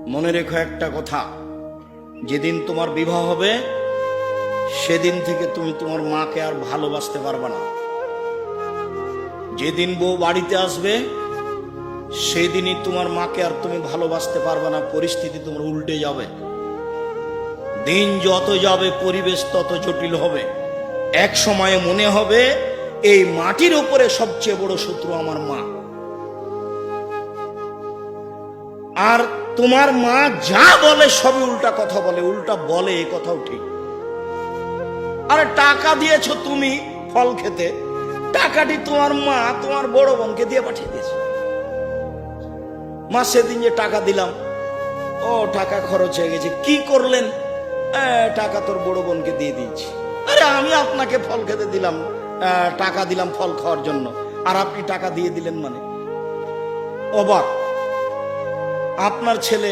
মনে রেখো একটা কথা, যেদিন তোমার বিবাহ হবে সেদিন থেকে তুমি তোমার মাকে আর ভালোবাসতে পারবে না। যেদিন বউ বাড়িতে আসবে সেদিনই তোমার মাকে আর তুমি ভালোবাসতে পারবে না। পরিস্থিতি তোমার উল্টে যাবে। দিন যত যাবে পরিবেশ তত জটিল হবে। এক সময়ে মনে হবে এই মাটির উপরে সবচেয়ে বড় শত্রু আমার মা। আর তোমার মা যা বলে সবই উল্টা কথা বলে, উল্টা বলে, এ কথাও ঠিক। আরে টাকা দিয়েছো তুমি ফল খেতে, টাকাটি তোমার মা তোমার বড় বোনকে দিয়ে পাঠিয়ে দিয়েছে। মা সেদিন যে টাকা দিলাম, ও টাকা খরচ হয়ে গেছে, কি করলেন? টাকা তোর বড় বোনকে দিয়ে দিয়েছি। আরে আমি আপনাকে ফল খেতে দিলাম, টাকা দিলাম ফল খাওয়ার জন্য, আর আপনি টাকা দিয়ে দিলেন মানে? অবাক। আপনার ছেলে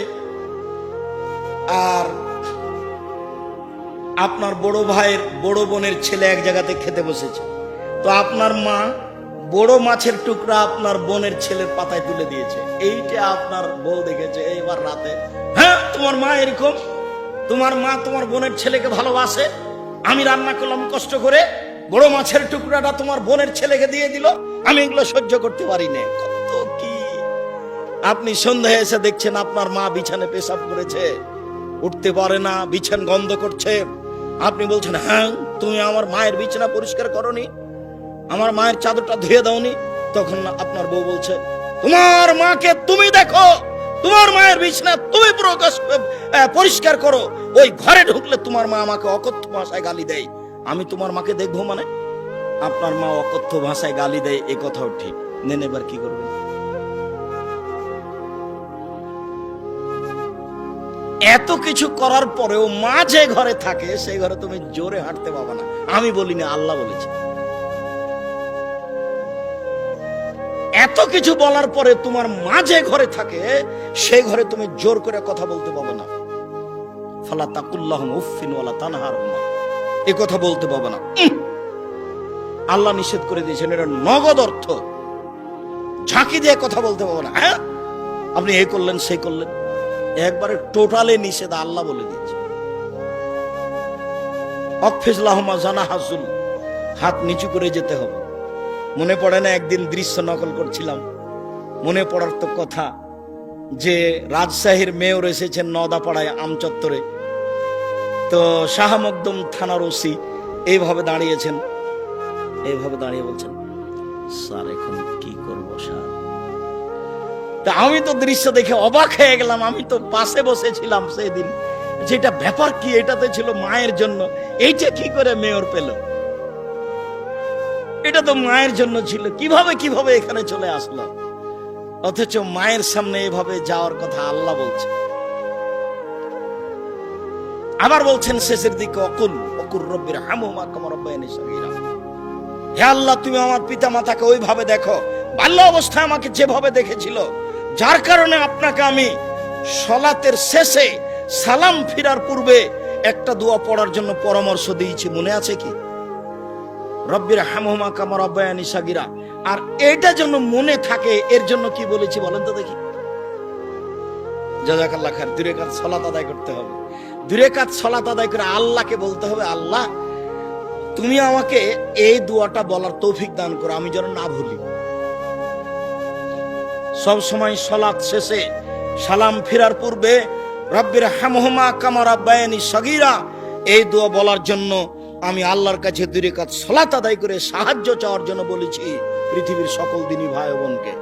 আর আপনার বড় ভাইয়ের বড় বোনের ছেলে এক জায়গাতে খেতে বসেছে, তো আপনার মা বড় মাছের টুকরা আপনার বোনের ছেলের পাতায় তুলে দিয়েছে। এইটা আপনার বউ দেখেছে এইবার রাতে। হ্যাঁ, তোমার মা এরকম, তোমার মা তোমার বোনের ছেলেকে ভালোবাসে। আমি রান্না করলাম কষ্ট করে, বড় মাছের টুকরাটা তোমার বোনের ছেলেকে দিয়ে দিল, আমি এগুলো সহ্য করতে পারি না। কত কি! আপনি সন্ধ্যায় এসে দেখছেন আপনার মা বিছানে পেশাব করেছে, উঠতে পারে না, বিছান গন্ধ করছে। আপনি বলছেন, হ্যাঁ তুমি আমার মায়ের বিছানা পরিষ্কার করনি, আমার মায়ের চাদরটা ধুয়ে দাওনি। তখন আপনার বউ বলছে, তোমার মাকে তুমি দেখো, তোমার মায়ের বিছানা তুমি পরিষ্কার করো। ওই ঘরে ঢুকলে তোমার মা আমাকে অকথ্য ভাষায় গালি দেয়, আমি তোমার মাকে দেখবো মানে? আপনার মা অকথ্য ভাষায় গালি দেয়, এ কথাও ঠিক। নেন এবার কি করবেন? এত কিছু করার পরেও মা যে ঘরে থাকে সেই ঘরে তুমি জোরে হাঁটতে পাবা না। আমি বলিনি, আল্লাহ বলেছে। এত কিছু বলার পরে তোমার মা যে ঘরে থাকে সেই ঘরে তুমি জোর করে কথা বলতে পাবে না। ফালা তাকুল্লাহুম উফফিন ওয়ালা তানহারহুমা, এই কথা বলতে পাবে না। আল্লাহ নিষেধ করে দিয়েছেন, এটা নগদ অর্থ। ঝাঁকি দিয়ে কথা বলতে পাবে না। হ্যাঁ, আপনি এই করলেন সেই করলেন, একবারে টোটালে নিষেধ, আল্লাহ বলে দিয়েছে। অকফিজ লাহুমা জানাহাজুল, হাত নিচু করে যেতে হবে। মনে পড়ে না একদিন দৃশ্য নকল করছিলাম, মনে পড়ার তো কথা যে রাজশাহীর মেয়র এসেছেন নওদাপাড়ায় আমচত্বরে, তো শাহ মকদুম থানার ওসি এইভাবে দাঁড়িয়েছেন, এইভাবে দাঁড়িয়ে বলছেন, স্যার এখন কি করবো স্যার? তা আমি তো দৃশ্য দেখে অবাক হয়ে গেলাম। আমি তো পাশে বসেছিলাম সেই দিন, যেটা ব্যাপার কি, এটাতে ছিল মায়ের জন্য, এইটা কি করে মেয়র পেল? এটা তো মায়ের জন্য ছিল, কিভাবে এখানে চলে আসলো? অথচ মায়ের সামনে এভাবে যাওয়ার কথা আল্লাহ বলছে। আবার বলছেন শেষের দিকে, অকুল রব্বির হামহুমা কামা রাব্বায়ানি সগীরা, হে আল্লাহ তুমি আমার পিতা মাতাকে ওইভাবে দেখো বাল্য অবস্থায় আমাকে যেভাবে দেখেছিল, যার কারণে আপনাকে আমি সালাতের শেষে সালাম ফিরার পূর্বে একটা দোয়া পড়ার জন্য পরামর্শ দিয়েছি, মনে আছে কি? রব্বির হামহুমা কামা রাব্বায়ানি সগীরা। আর এটা যেন মনে থাকে, এর জন্য কি বলেছি বলেন তো দেখি? জাযাকাল্লাহ খায়ের। 2 রাকাত সালাত আদায় করতে হবে। 2 রাকাত সালাত আদায় করে আল্লাহকে বলতে হবে, আল্লাহ তুমি আমাকে এই দোয়াটা বলার তৌফিক দান করো, আমি যেন না ভুলি। সব সময় সালাত শেষে সালাম ফিরার পূর্বে রব্বির হামহুমা কামা রাব্বায়ানি সগীরা এই দোয়া বলার জন্য আমি আল্লাহর কাছে 2 রাকাত সালাত আদায় করে সাহায্য চাওয়ার জন্য বলেছি পৃথিবীর সকল দিনী ভাই বোনকে।